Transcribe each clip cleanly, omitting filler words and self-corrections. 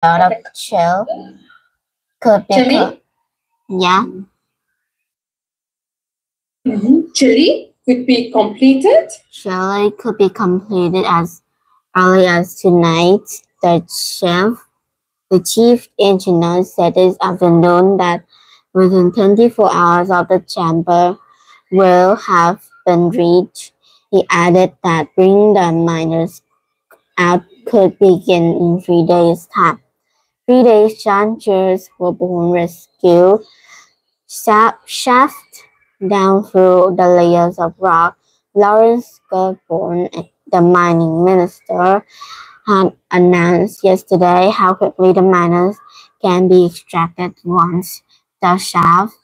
of shell could be Chile? Yeah. Chile could be completed. Chile could be completed as early as tonight. The chief engineer said this afternoon that within 24 hours of the chamber will have been reached. He added that bringing the miners out could begin in 3 days' time. 3 days changes will be rescue shaft down through the layers of rock. Lawrence Gilborn, the mining minister, had announced yesterday how quickly the miners can be extracted once the shafts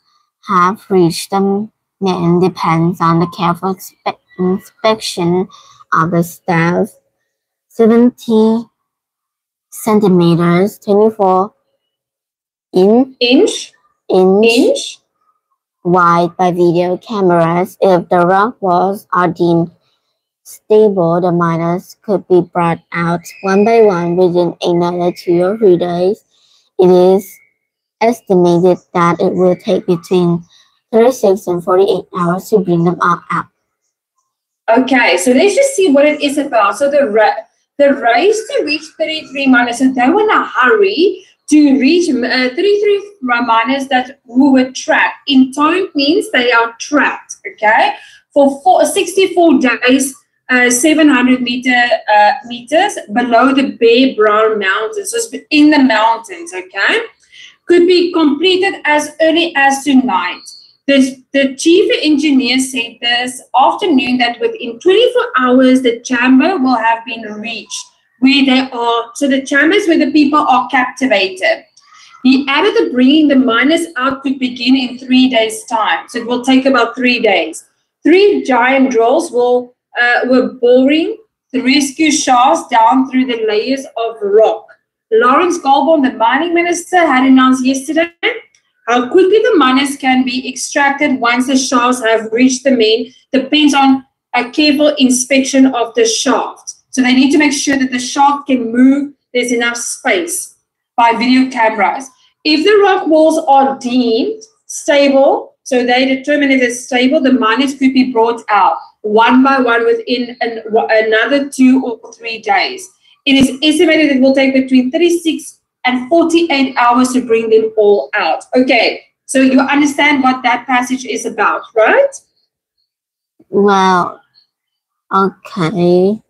have reached them. Then depends on the careful inspection of the staff. 70 centimeters, 24 inch wide by video cameras. If the rock walls are deemed stable, the miners could be brought out one by one within another 2 or 3 days. It is estimated that it will take between 36 and 48 hours to bring them all out. Okay, so let's just see what it is about. So the race to reach 33 miners, so they were in a hurry to reach 33 miners who were trapped. In time means they are trapped, okay, for 64 days, 700 meters below the bare brown mountains, so it's in the mountains, okay, could be completed as early as tonight. The chief engineer said this afternoon that within 24 hours, the chamber will have been reached where they are. So the chambers where the people are captivated. He added that bringing the miners out could begin in 3 days' time. So it will take about 3 days. 3 giant drills were boring the rescue shafts down through the layers of rock. Lawrence Gilborn, the mining minister, had announced yesterday how quickly the miners can be extracted once the shafts have reached the main depends on a careful inspection of the shaft. So they need to make sure that the shaft can move, there's enough space by video cameras. If the rock walls are deemed stable, so they determine if it's stable, the miners could be brought out one by one within another 2 or 3 days. It is estimated it will take between 36 and 48 hours to bring them all out. Okay, so you understand what that passage is about, right? Well, okay.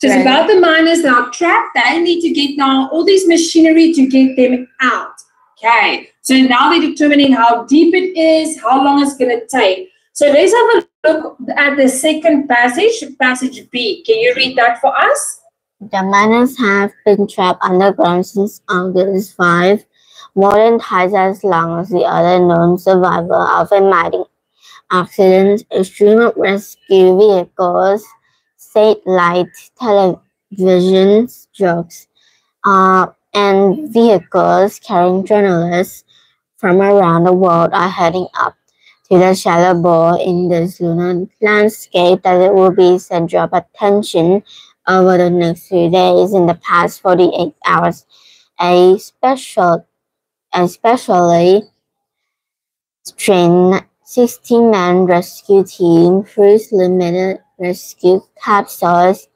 So it's about the miners that are trapped. They need to get now all this machinery to get them out. Okay, so now they're determining how deep it is, how long it's going to take. So let's have a look at the second passage, passage B. Can you read that for us? The miners have been trapped underground since August 5, more than twice as long as the other known survivor of a mining accident. A stream of rescue vehicles, satellite television trucks, and vehicles carrying journalists from around the world are heading up to the shallow bore in this lunar landscape that it will be center of attention over the next few days. In the past 48 hours, a specially trained 16-man rescue team, 3 limited rescue capsules,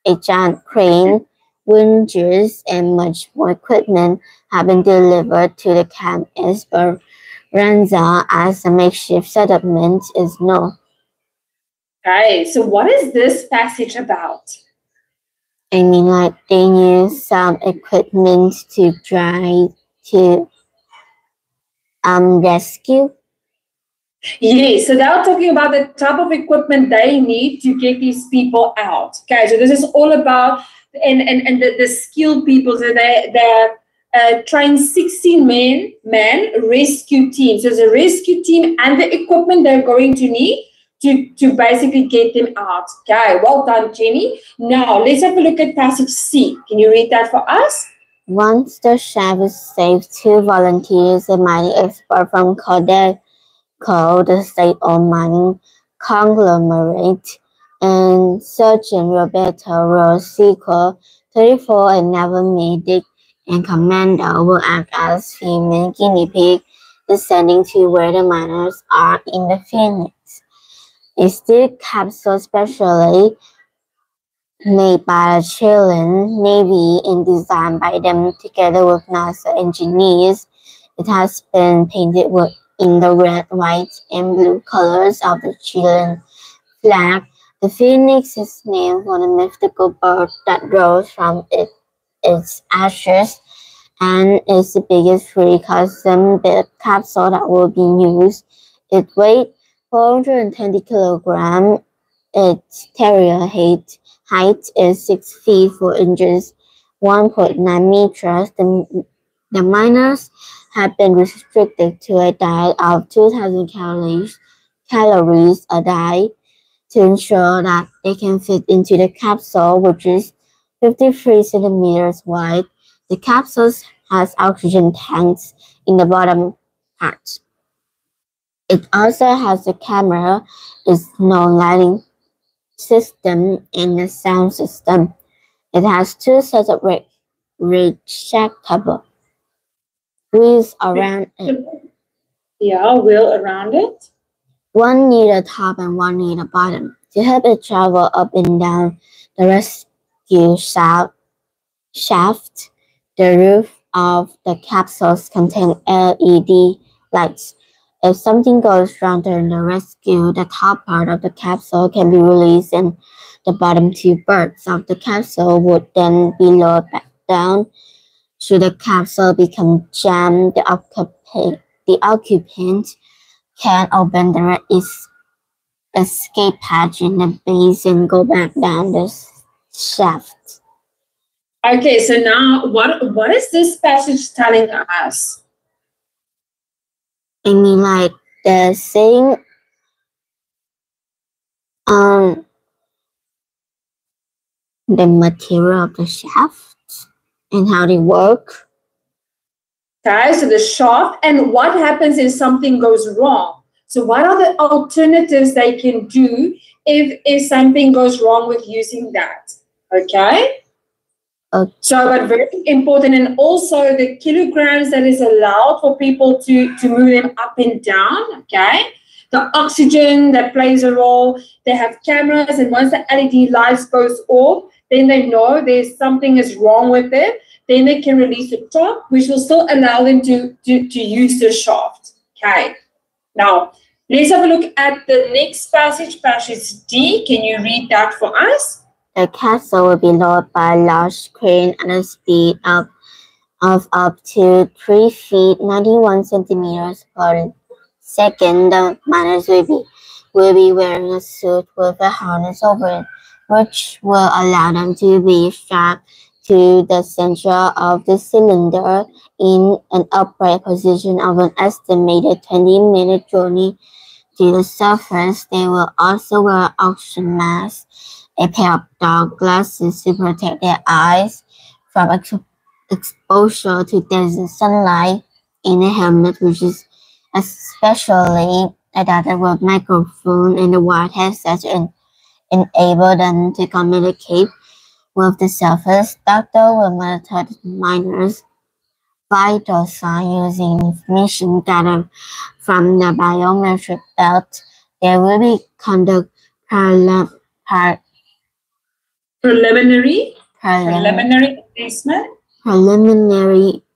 a giant crane, winches, and much more equipment have been delivered to the Camp Esperanza as a makeshift settlement is known. Okay, so what is this passage about? I mean, like, they use some equipment to try to rescue. Yes, so they're talking about the type of equipment they need to get these people out. Okay, so this is all about and the skilled people. So they're trained 16-man rescue team. So it's a rescue team and the equipment they're going to need to basically get them out. Okay, well done, Jenny. Now, let's have a look at passage C. Can you read that for us? Once the shaft is safe, 2 volunteers, a mining expert from Codeco, the state-owned mining conglomerate, and Surgeon Roberto Rosico, 34, a naval medic, and commander will act as female guinea pig, descending to where the miners are in the Phoenix. A steel capsule specially made by the Chilean Navy and designed by them together with NASA engineers. It has been painted in the red, white, and blue colors of the Chilean flag. The phoenix is named for the mythical bird that rose from its ashes and is the biggest free custom-built capsule that will be used. It weighs 420 kilograms. Its interior height is 6 feet 4 inches, 1.9 meters. The miners have been restricted to a diet of 2,000 calories a day to ensure that they can fit into the capsule, which is 53 centimeters wide. The capsule has oxygen tanks in the bottom part. It also has a camera, its no lighting system, and a sound system. It has 2 sets of retractable wheels around it. Yeah, wheel around it. One near the top and one near the bottom to help it travel up and down the rescue shaft. The roof of the capsules contains LED lights. If something goes wrong during the rescue, the top part of the capsule can be released and the bottom 2 parts of the capsule would then be lowered back down. Should the capsule become jammed, the occupant can open the escape hatch in the base and go back down the shaft. Okay, so now what is this passage telling us? I mean, like they're saying the material of the shaft and how they work. Okay, so the shaft, and what happens if something goes wrong? So what are the alternatives they can do if something goes wrong with using that? Okay? So, but very important, and also the kilograms that is allowed for people to move them up and down, okay? The oxygen that plays a role. They have cameras, and once the LED lights goes off, then they know there's something is wrong with it. Then they can release the top, which will still allow them to use the shaft. Okay. Now, let's have a look at the next passage, passage D. Can you read that for us? The capsule will be lowered by a large crane at a speed of up to 3 feet 91 centimeters per second. The miners will be wearing a suit with a harness over it, which will allow them to be strapped to the center of the cylinder in an upright position of an estimated 20-minute journey to the surface. They will also wear oxygen masks, a pair of dark glasses to protect their eyes from exposure to desert sunlight, and a helmet which is especially adapted with microphone and a wide headset to enable them to communicate with the surface. Doctor will monitor the miners' vital signs using information gathered from the biometric belt. There will be conduct preliminary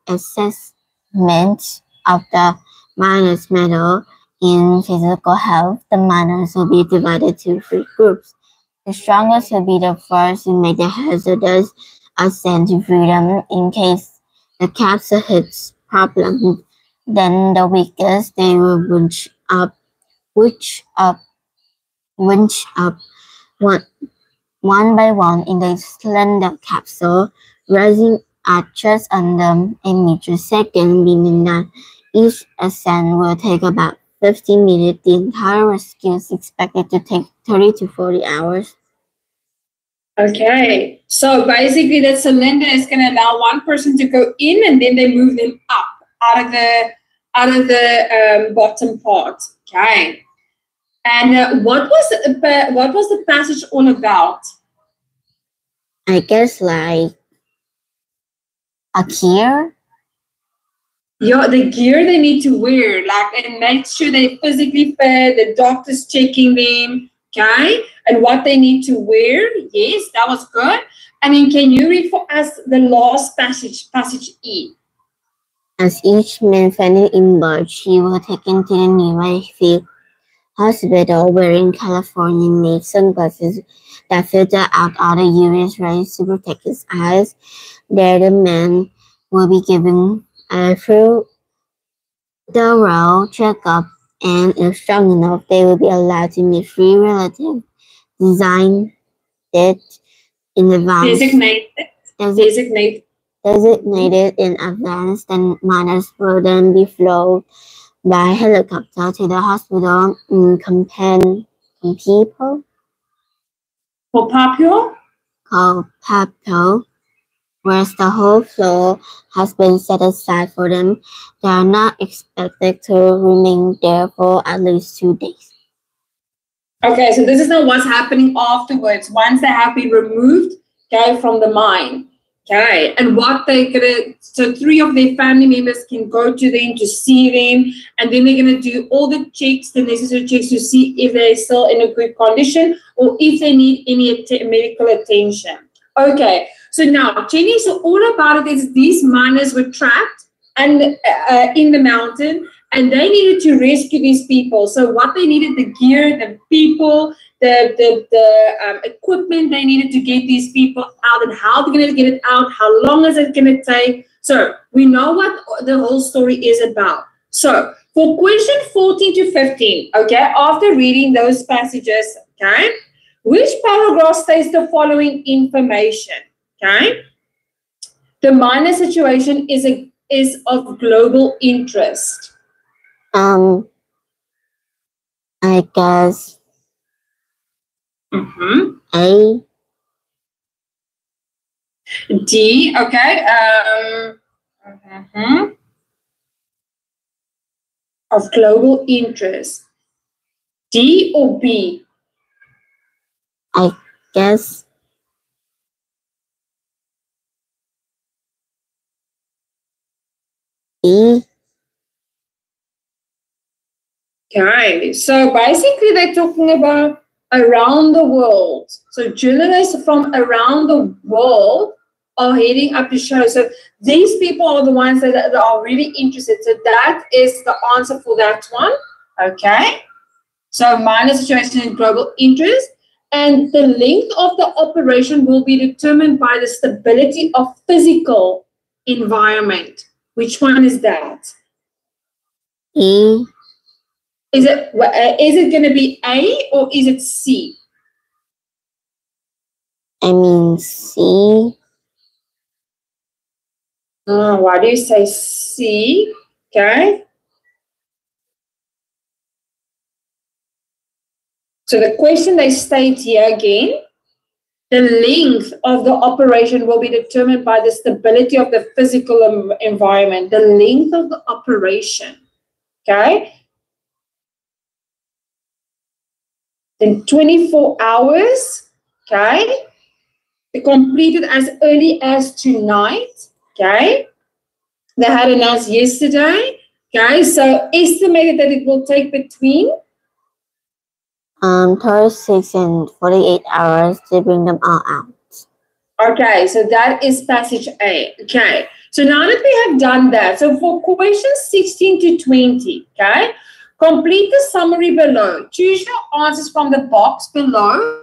assessment of the miners' mental and physical health. The miners will be divided into 3 groups. The strongest will be the first to make the hazardous ascent to freedom in case the capsule hits problems. Then the weakest, they will winch up one by one in the slender capsule, rising at just under a meter second, meaning that each ascent will take about 15 minutes. The entire rescue is expected to take 30 to 40 hours. Okay, so basically that cylinder is going to allow one person to go in, and then they move them up out of the bottom part. Okay, and what was the passage all about? I guess like A gear? Yeah, the gear they need to wear, like, and make sure they physically fit, the doctor's checking them, okay? And what they need to wear. Yes, that was good. And then can you read for us the last passage E? As each man finally emerged, he was taken to the nearby field hospital wearing California-made sunglasses that filter out all the UV rays to protect his eyes. There the man will be given a thorough checkup, and if strong enough, they will be allowed to meet three relatives designed in advance. Designated in advance, then minors will then be flown by helicopter to the hospital in Papio, whereas the whole floor has been set aside for them. They are not expected to remain there for at least 2 days. Okay, so this is not what's happening afterwards, once they have been removed, okay, from the mine. Okay, and what they're gonna, so 3 of their family members can go to them to see them, and then they're gonna do all the checks, the necessary checks to see if they're still in a good condition or if they need any medical attention. Okay, so now, Jenny, so all about it is these miners were trapped and in the mountain, and they needed to rescue these people. So what they needed, the gear, the people, the equipment they needed to get these people out, and how they're going to get it out, how long is it going to take. So we know what the whole story is about. So for question 14 to 15, okay, after reading those passages, okay, which paragraph states the following information, okay? The miner situation is of global interest. I guess A. D, okay. Of global interest. D or B? I guess B. Okay, so basically they're talking about around the world. So journalists from around the world are heading up to show. So these people are the ones that are really interested. So that is the answer for that one. Okay. So minor situation in global interest. And the length of the operation will be determined by the stability of physical environment. Which one is that? E. Is it going to be A or is it C? I mean C. Why do you say C? Okay. So the question they state here again, the length of the operation will be determined by the stability of the physical environment. The length of the operation. Okay. Then 24 hours, okay, completed as early as tonight, okay. They had announced yesterday, okay, so estimated that it will take between 36 and 48 hours to bring them all out. Okay, so that is passage A, okay. So now that we have done that, so for questions 16 to 20, okay, complete the summary below. Choose your answers from the box below.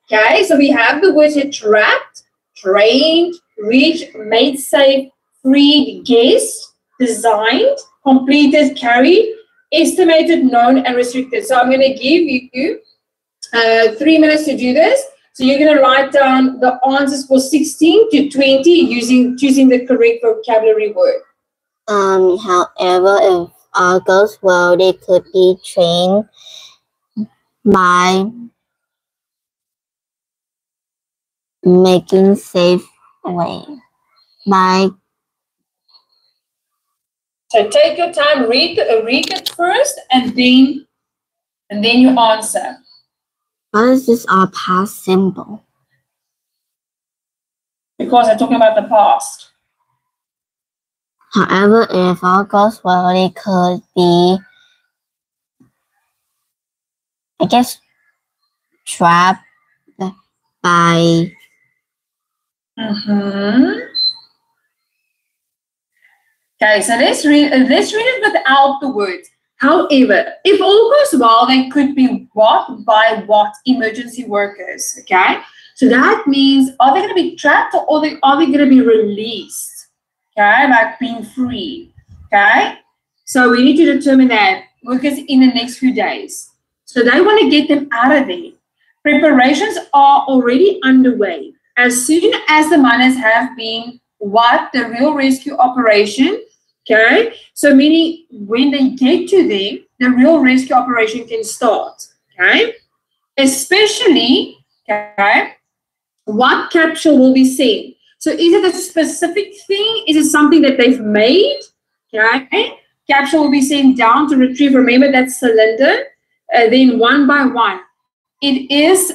Okay, so we have the words here: trapped, trained, reached, made safe, freed, guessed, designed, completed, carried, estimated, known, and restricted. So I'm going to give you 3 minutes to do this. So you're going to write down the answers for 16 to 20 choosing the correct vocabulary word. However, if all goes well, they could be trained by making safe way. So take your time, read it first, and then you answer. What is this all past symbol? Because I'm talking about the past. However, if all goes well, it could be, I guess, trapped by. Okay, so let's read it without the words. However, if all goes well, they could be what by what emergency workers. Okay, so that means, are they going to be trapped, or are they going to be released? Okay, like being free. Okay, so we need to determine that workers in the next few days. So they want to get them out of there. Preparations are already underway. As soon as the miners have been the real rescue operation. Okay, so meaning when they get to them, the real rescue operation can start. Okay, especially, okay, what capsule will be sent. So is it a specific thing? Is it something that they've made? Okay, capsule will be sent down to retrieve. Remember that cylinder. Then one by one, it is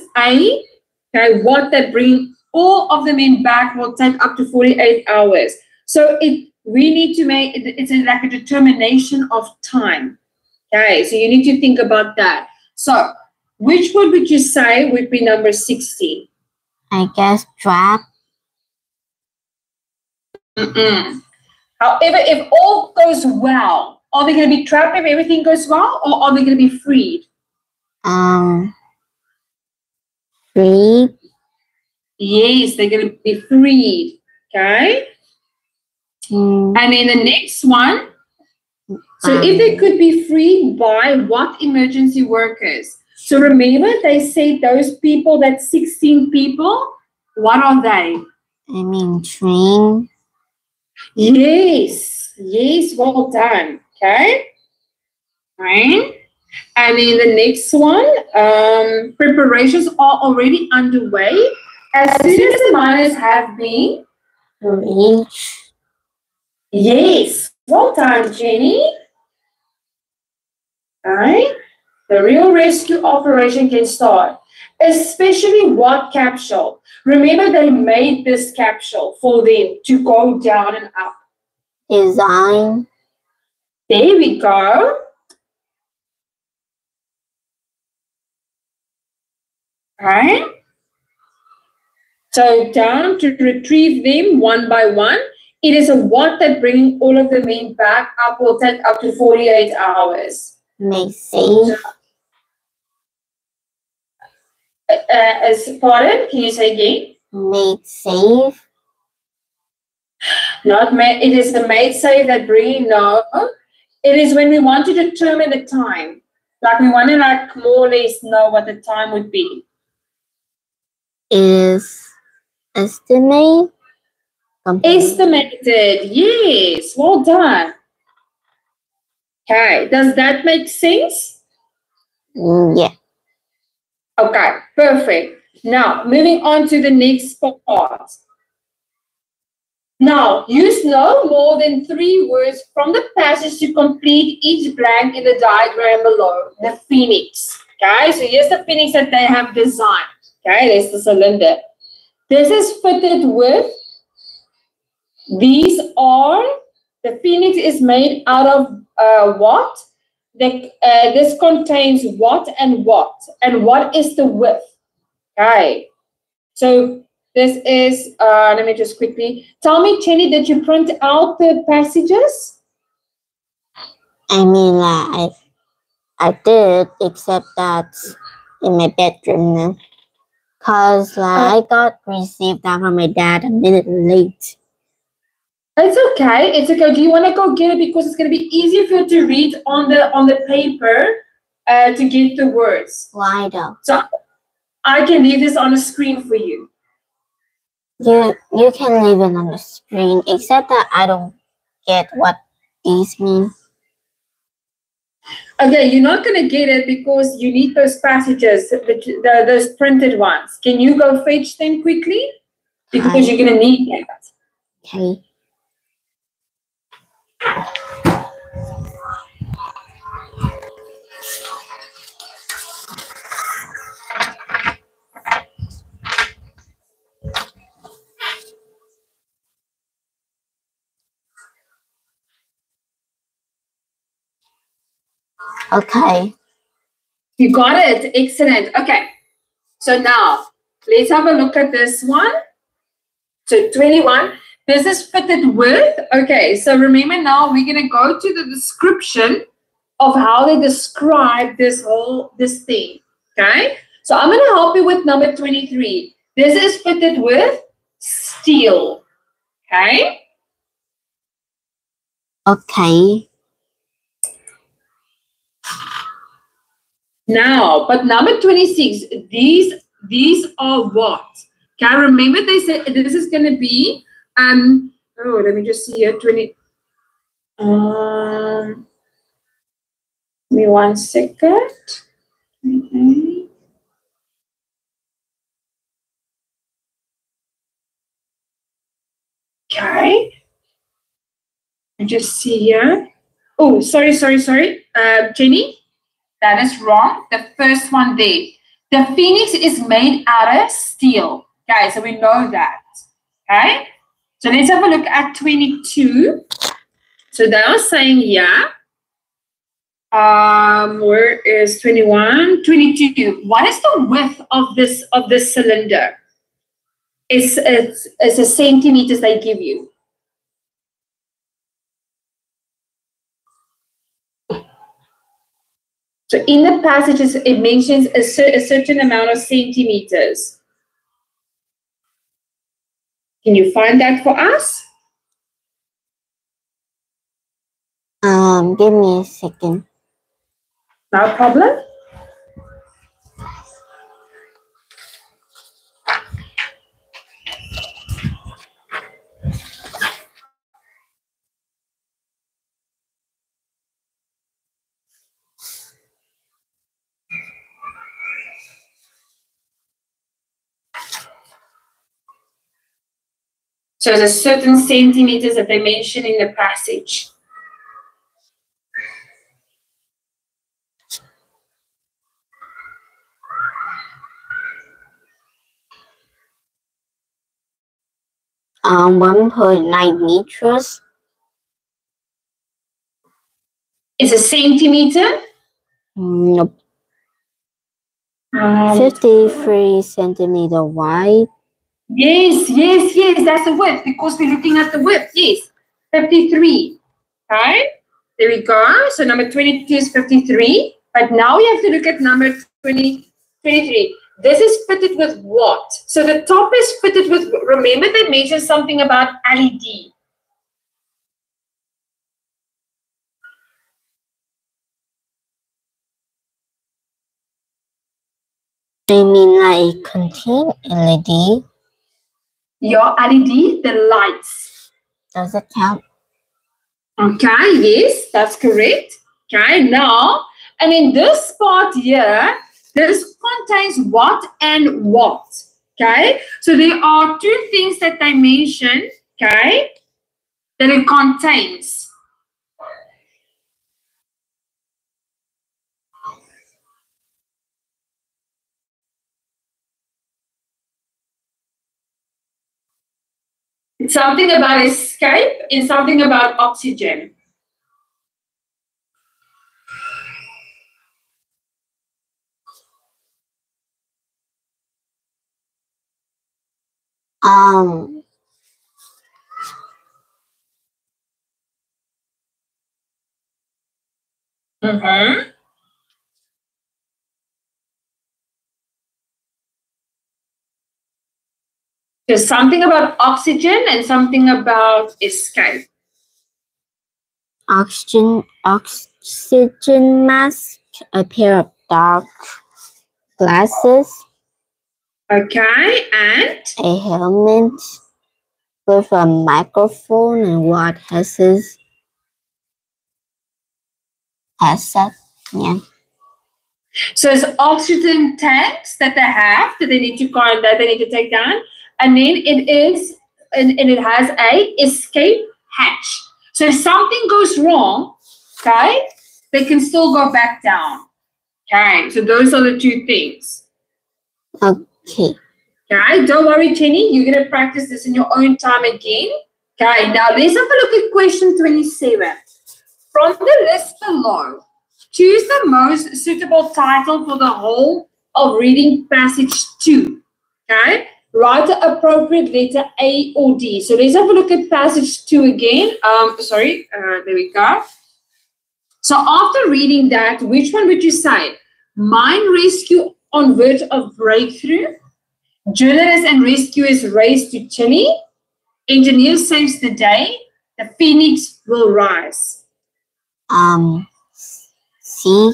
what that bring all of the men back will take up to 48 hours. So we need to make it's like a determination of time. Okay, so you need to think about that. So which word would you say would be number 60? I guess trap. However, if all goes well, are they going to be trapped if everything goes well, or are they going to be freed? Freed. Yes, they're going to be freed. Okay. And then the next one. So if they could be freed by what emergency workers? So remember, they said those people, that 16 people, what are they? I mean, train. Yes, well done. Okay. Right. And then the next one, preparations are already underway. As soon as the miners have been Reached. Yes, well done, Jenny. All right. The real rescue operation can start, especially what capsule? Remember, they made this capsule for them to go down and up. Design. There we go. All right. So down to retrieve them one by one. It is a what that bringing all of the men back up will take up to 48 hours. Made safe. Pardon? Can you say again? Made safe. Not made. It is the made safe that bringing. No, it is when we want to determine the time. Like we want to more or less know what the time would be. Is estimate. Estimated. Yes. Well done. Okay. Does that make sense? Yeah. Okay. Perfect. Now, moving on to the next part. Now, use no more than 3 words from the passage to complete each blank in the diagram below. The phoenix. Okay, so here's the phoenix that they have designed. Okay, there's the cylinder. This is fitted with, these are, the phoenix is made out of what? This contains what, and what is the width? Okay, so this is, let me just quickly, tell me, Jenny, did you print out the passages? I mean, I did, except that's in my bedroom now. Because I received that from my dad a minute late. It's okay. It's okay. Do you want to go get it? Because it's going to be easier for you to read on the paper to get the words. Why though? So I can leave this on the screen for you. You can leave it on the screen, except that I don't get what these mean. Okay, you're not going to get it because you need those passages, those printed ones. Can you go fetch them quickly? Because you're going to need that. Okay. Okay. You got it. Excellent. Okay. So now let's have a look at this one. So 21. This is fitted with. Okay. So remember now we're going to go to the description of how they describe this thing. Okay. So I'm going to help you with number 23. This is fitted with steel. Okay. Okay. Now, but number 26, these are what? Okay, remember they said this is going to be, oh, let me just see here, 20, give me 1 second. Okay. I just see here. Oh, sorry, Jenny. That is wrong. The first one there. The phoenix is made out of steel. Okay, so we know that. Okay. So let's have a look at 22. So they are saying, yeah. Where is 21? 22. What is the width of this cylinder? It's a centimeters they give you. So in the passages, it mentions a certain amount of centimeters. Can you find that for us? Give me a second. No problem. So there's certain centimeters that they mention in the passage. Um, 1.9 meters. Is a centimeter? Nope. 53 centimeter wide. Yes, that's the width because we're looking at the width. Yes, 53. Okay, there we go. So number 22 is 53. But now we have to look at number 23. This is fitted with what? So the top is fitted with, remember they mentioned something about LED. I mean like contain LED. Your LED, the lights. Does it count? Okay, yes, that's correct. Okay, now, and in this part here, this contains what and what. Okay, so there are two things that they mention, okay, that it contains. It's something about escape and something about oxygen. There's something about oxygen and something about escape. Oxygen mask, a pair of dark glasses. Okay, and? A helmet with a microphone and what headset. Yeah. So it's oxygen tanks that they have that they need to take down, and then it has a escape hatch. So if something goes wrong, okay, they can still go back down. Okay, so those are the two things. Okay. Okay, don't worry, Jenny, you're gonna practice this in your own time again. Okay, now let's have a look at question 27. From the list below, Choose the most suitable title for the whole of reading passage 2. Okay? Write the appropriate letter A or D. So let's have a look at passage 2 again. There we go. So after reading that, which one would you say? Mine rescue on verge of breakthrough. Journalists and rescuers race to Chile. Engineer saves the day. The phoenix will rise. C.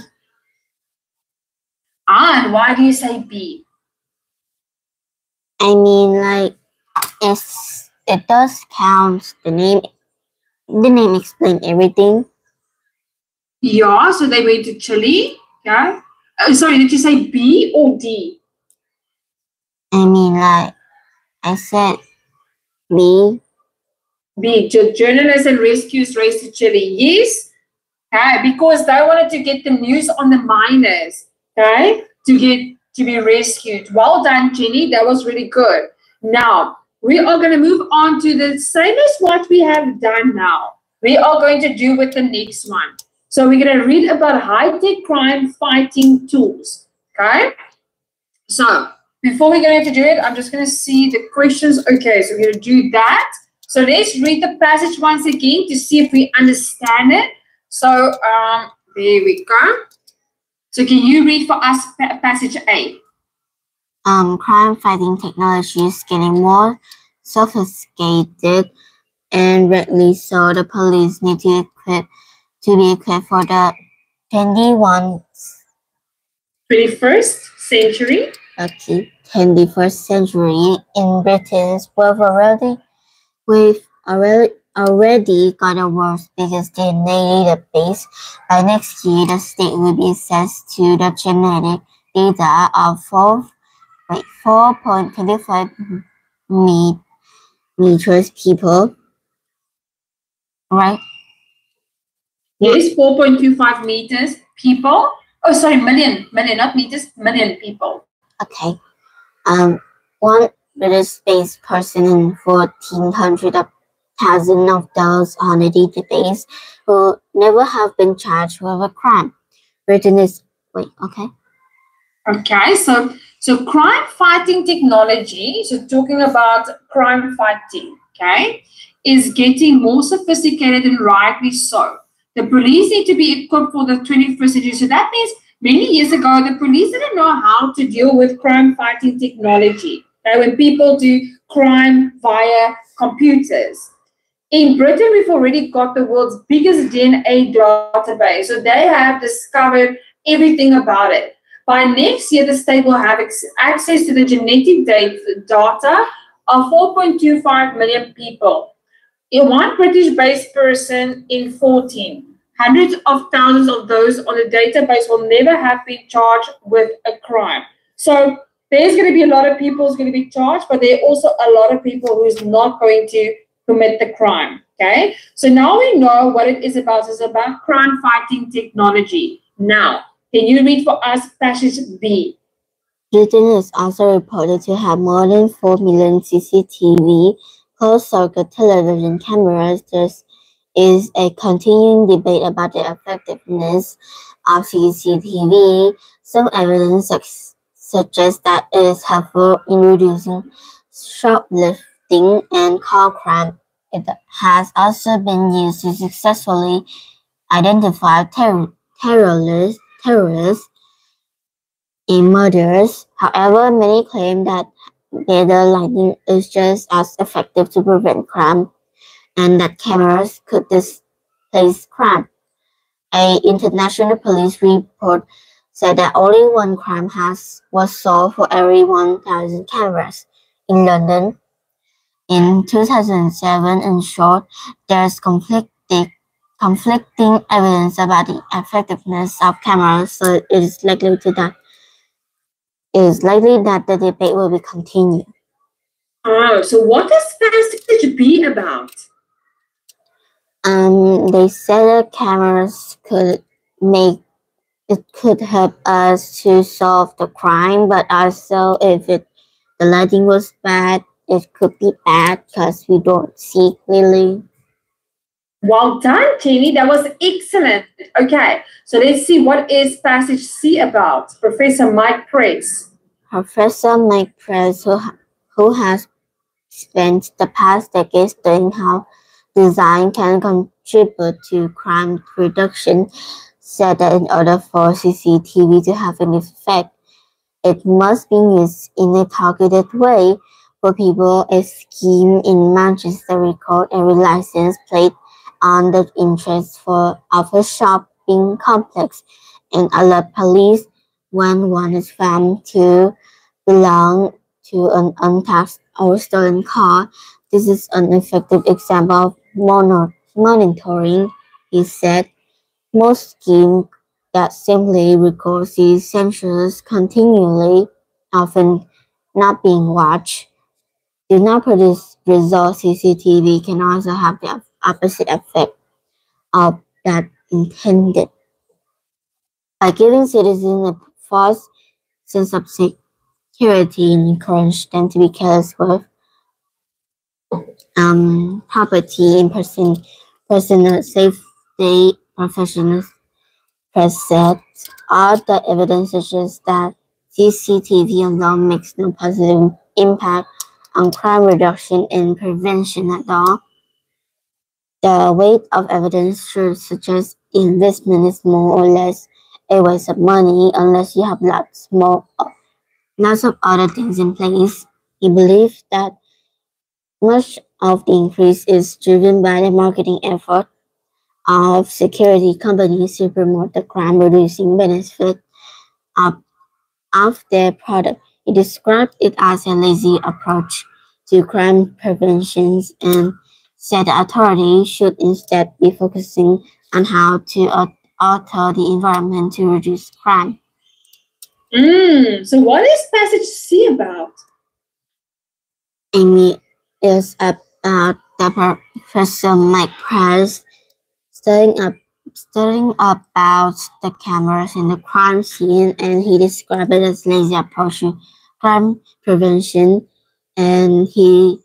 And why do you say B? I mean, like, it does count. The name explains everything. Yeah, so they went to Chile. Yeah. Oh, sorry, did you say B or D? I mean, like, I said B. B. Journalists and rescuers race to Chile. Yes. Okay, because they wanted to get the news on the miners. Okay, to be rescued. Well done, Jenny. That was really good. Now we are going to move on to the same as what we have done now. We are going to do with the next one. So we're going to read about high-tech crime fighting tools. Okay. So before we're going to do it, I'm just going to see the questions. Okay, so we're going to do that. So let's read the passage once again to see if we understand it. So there we go. So can you read for us passage A? Crime fighting technology is getting more sophisticated, and rightly so. The police need to be equipped for the 21st century. Okay, 21st century. In Britain, we've already got the world's biggest DNA database. By next year, the state will be access to the genetic data of 4.25 meters people. Right? Yes, 4.25 meters people. Oh, sorry, million, not meters, million people. Okay. One British-based person and 1,400,000 of those on the database who never have been charged with a crime. Britain is Okay, so crime fighting technology, so talking about crime fighting, okay, is getting more sophisticated, and rightly so. The police need to be equipped for the 21st century. So that means many years ago, the police didn't know how to deal with crime fighting technology. Okay, when people do crime via computers. In Britain, we've already got the world's biggest DNA database. So they have discovered everything about it. By next year, the state will have access to the genetic data of 4.25 million people. In one British-based person in 14. Hundreds of thousands of those on the database will never have been charged with a crime. So there's going to be a lot of people who's going to be charged, but there are also a lot of people who's not going to commit the crime. Okay, so now we know what it is about. It's about crime fighting technology. Now, can you read for us passage B? Britain is also reported to have more than 4 million CCTV closed-circuit television cameras. There is a continuing debate about the effectiveness of CCTV. Some evidence suggests that it is helpful in reducing shoplifting and car crime. It has also been used to successfully identify terrorists in murders. However, many claim that data lighting is just as effective to prevent crime, and that cameras could displace crime. An international police report said that only one crime was solved for every 1,000 cameras in London. In 2007, in short, there's conflicting evidence about the effectiveness of cameras, so it is likely that the debate will be continued. Oh, so what does passage B about? They said that cameras could help us to solve the crime, but also if the lighting was bad, it could be bad because we don't see clearly. Well done, Jenny. That was excellent. Okay, so let's see what is passage C about. Professor Mike Press. Professor Mike Press, who has spent the past decade studying how design can contribute to crime reduction, said that in order for CCTV to have an effect, it must be used in a targeted way. For people, a scheme in Manchester record a license plate on the entrance of a shopping complex and alert police when one is found to belong to an untaxed or stolen car. This is an effective example of monitoring, he said. Most schemes that simply record these sensors continually, often not being watched, do not produce results. CCTV can also have the opposite effect of that intended. By giving citizens a false sense of security and encourage them to be careless with property and personal safety, professionals said, all the evidence suggests that CCTV alone makes no positive impact on crime reduction and prevention at all. The weight of evidence should suggest investment is more or less a waste of money unless you have lots of other things in place. He believes that much of the increase is driven by the marketing effort of security companies to promote the crime-reducing benefit of their product. He described it as a lazy approach to crime prevention and said the authorities should instead be focusing on how to alter the environment to reduce crime. So what is passage C about? Amy is about the Professor Mike Press studying about the cameras in the crime scene, and he described it as lazy approach to crime prevention. And he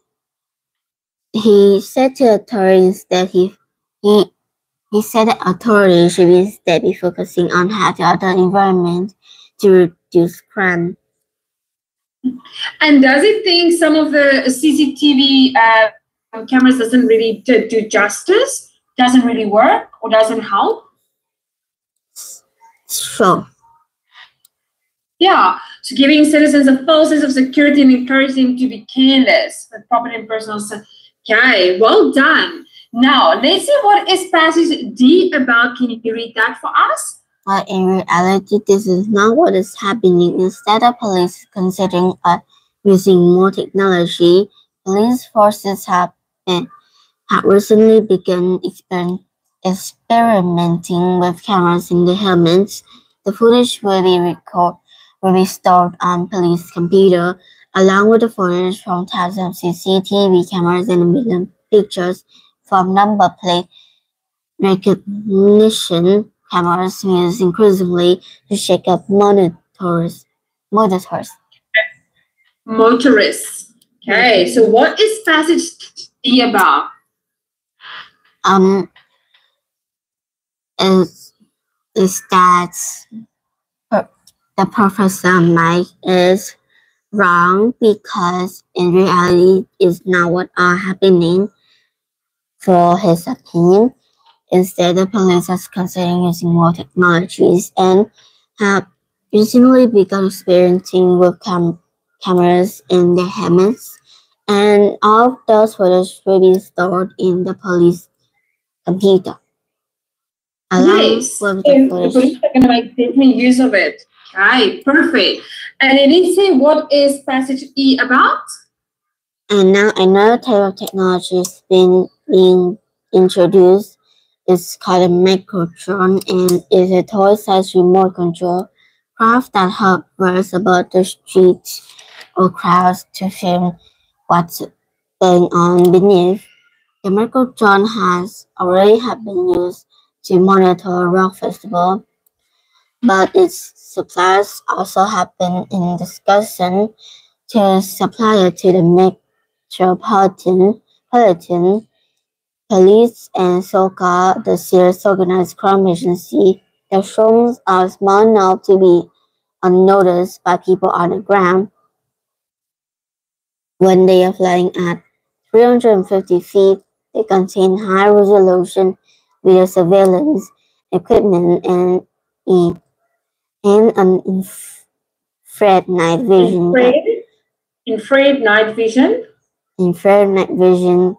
said to authorities that he said that authorities should instead be focusing on how to alter the environment to reduce crime. And does it think some of the CCTV cameras doesn't really do justice? Doesn't really work or doesn't help? Sure. Yeah, so giving citizens a false sense of security and encouraging them to be careless with property and personal safety. Okay, well done. Now, let's see what is passage D about. Can you read that for us? But in reality, this is not what is happening. Instead of police considering using more technology, police forces have recently begun experimenting with cameras in the helmets. The footage will be stored on police computer, along with the footage from thousands of CCTV cameras and a million pictures from number plate recognition cameras used increasingly to check up motorists. Okay, so what is passage D about? Is that the Professor Mike is wrong because in reality it's not what are happening. For his opinion, instead the police are considering using more technologies and have recently begun experimenting with cameras in their helmets, and all of those footage will be stored in the police computer. Yes, the police are going to make definitely use of it. Okay, perfect. And then let's see what is passage E about? And now another type of technology is being introduced. It's called a microtron and is a toy-sized remote control craft that hovers above the streets or crowds to film what's going on beneath. The microtron has already been used to monitor a rock festival, but its suppliers also have been in discussion to supply it to the metropolitan police and so-called the serious organized crime agency, the drones are small enough to be unnoticed by people on the ground. When they are flying at 350 feet, they contain high-resolution video surveillance equipment and an infrared night vision. Infrared night vision? Infrared night vision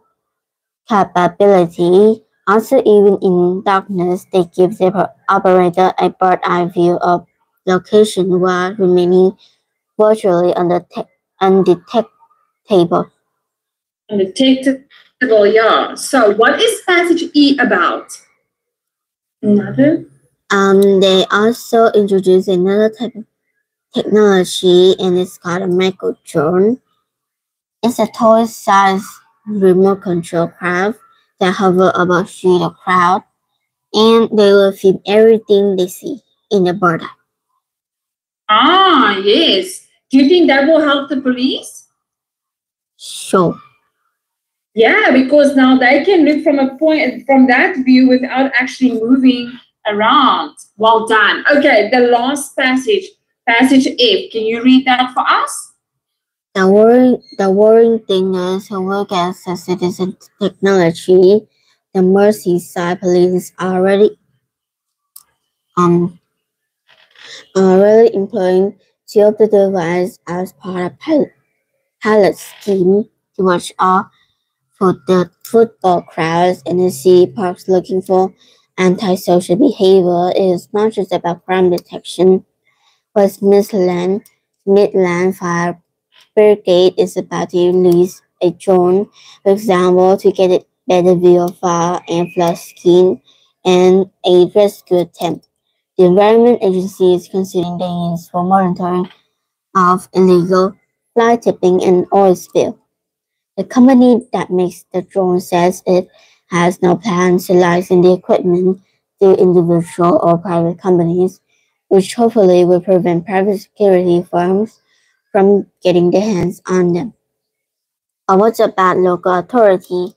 capability. Also, even in darkness, they give the operator a bird's-eye view of location while remaining virtually undetectable. Undetectable, yeah. So what is passage E about? Another? They also introduce another type of technology, and it's called a micro drone. It's a toy-sized remote control craft that hover above street or crowd, and they will film everything they see in the border. Ah, yes. Do you think that will help the police? Sure. Yeah, because now they can look from that view without actually moving around. Well done. Okay, the last passage, passage F. Can you read that for us? The worrying thing is, who work as a citizen technology, the Merseyside police are already employing two of the devices as part of pilot scheme to watch out for the football crowds in the city parks looking for antisocial behavior. It is not just about crime detection. West Midland Fire Brigade is about to release a drone, for example, to get a better view of fire and flood skin and a rescue attempt. The Environment Agency is considering the use for monitoring of illegal fly tipping and oil spill. The company that makes the drone says it has no plans to license the equipment to individual or private companies, which hopefully will prevent private security firms from getting their hands on them. But what about local authority?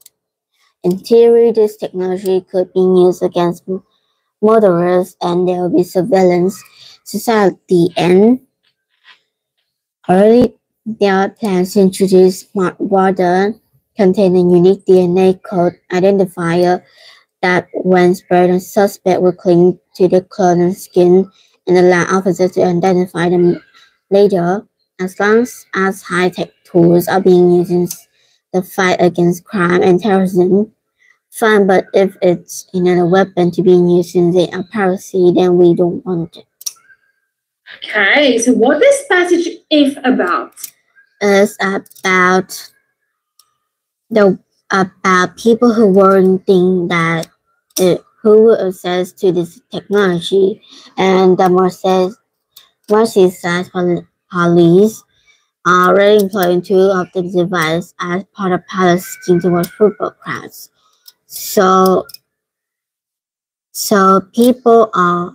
In theory, this technology could be used against motorists and there will be surveillance society, and already there are plans to introduce smart water containing unique DNA code identifier that when spread on suspect will cling to the clothes and skin and allow officers to identify them later. As long as high-tech tools are being used in the fight against crime and terrorism, fine, but if it's another weapon to be used in the piracy, then we don't want it. Okay, so what is passage F about? It's about people who weren't think that who will access to this technology, and the Merseyside police are already employing two of the devices as part of pilot scheme to watch football crowds. So people are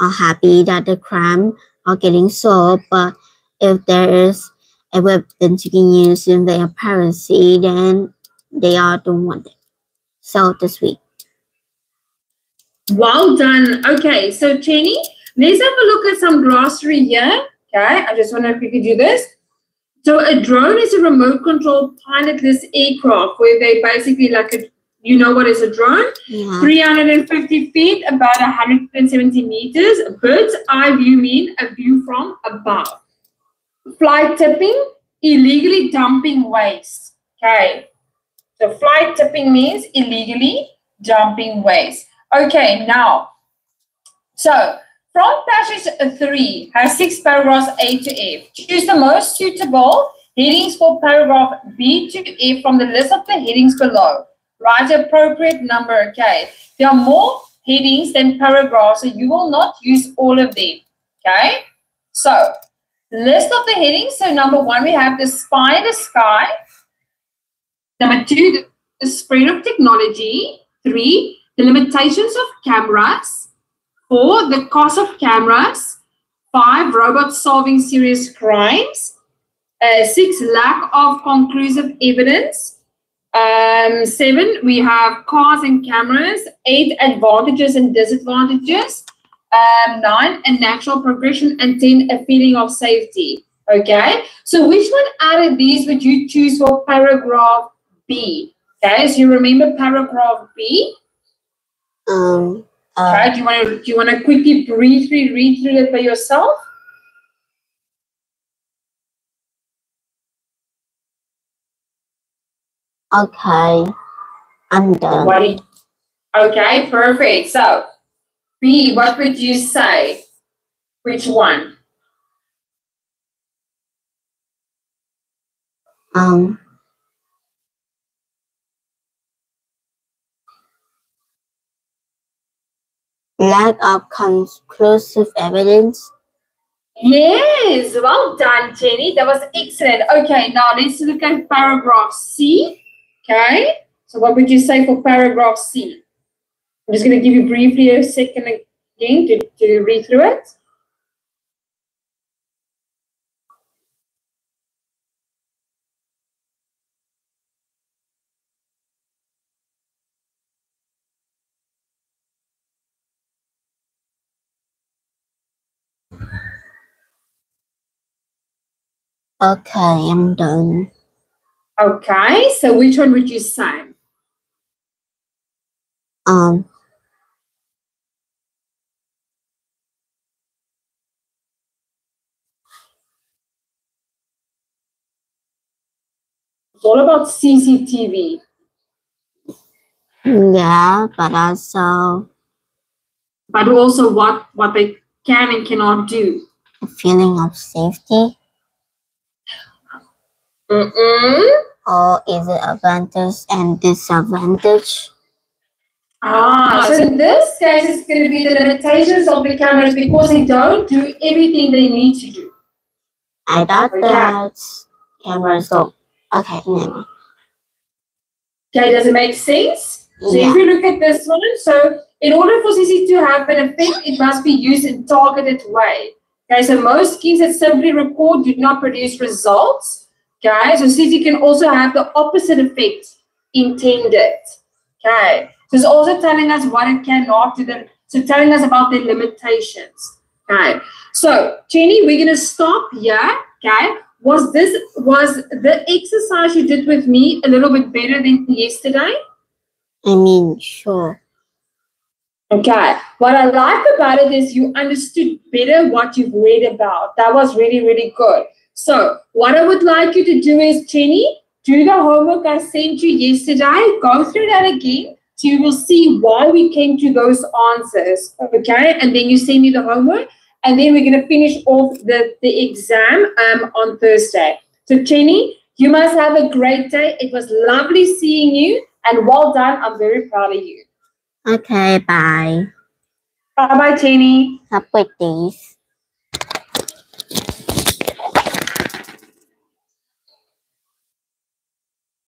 happy that the crime are getting solved, but if there is a weapon to be used in their piracy, then they all don't want it. So this week. Well done. Okay, so Jenny, let's have a look at some glossary here. Okay, I just want to quickly do this. So a drone is a remote control pilotless aircraft where they basically you know what is a drone? Yeah. 350 feet, about 170 meters. Bird's eye view means a view from above. Fly tipping, illegally dumping waste. Okay, so fly tipping means illegally dumping waste. Okay, now, so from passage 3 has 6 paragraphs A to F. Choose the most suitable headings for paragraph B to F from the list of the headings below. Write the appropriate number. Okay, there are more headings than paragraphs, so you will not use all of them. Okay, so list of the headings. So number 1, we have the spy in the sky. Number 2, the spread of technology. 3, the limitations of cameras. 4, the cost of cameras. 5, robots solving serious crimes. 6, lack of conclusive evidence. 7, we have cars and cameras. 8, advantages and disadvantages. 9, a natural progression. And 10, a feeling of safety. Okay, so which one out of these would you choose for paragraph B? Okay, so you remember paragraph B? Okay, do you want to quickly read through it by yourself? Okay, I'm done. Okay, perfect. So, B, what would you say? Which one? Lack of conclusive evidence. Yes, well done, Jenny. That was excellent. Okay, now let's look at paragraph C. Okay, so what would you say for paragraph C? I'm just going to give you briefly a second again to read through it. Okay, I'm done. Okay, so which one would you say? It's all about CCTV. Yeah, but also what they can and cannot do. a feeling of safety. Or is it advantage and disadvantage? So in this case, it's going to be the limitations of the cameras because they don't do everything they need to do. I thought that cameras don't. Okay, never. Okay, does it make sense? So Yeah. if you look at this one, so in order for CC to have an effect, it must be used in targeted way. Okay, so most schemes that simply record do not produce results. Okay, so CC can also have the opposite effect intended. Okay, so it's also telling us what it cannot do, so telling us about the limitations. Okay, so Jenny, we're gonna stop here. Okay, was the exercise you did with me a little bit better than yesterday? I mean, sure. Okay, what I like about it is you understood better what you've read about. That was really, really good. So what I would like you to do is, Jenny, do the homework I sent you yesterday. Go through that again. So you will see why we came to those answers. Okay, and then you send me the homework. And then we're going to finish off the exam on Thursday. So Jenny, you must have a great day. It was lovely seeing you. And well done. I'm very proud of you. Okay, bye. Bye-bye, Jenny. Have good days.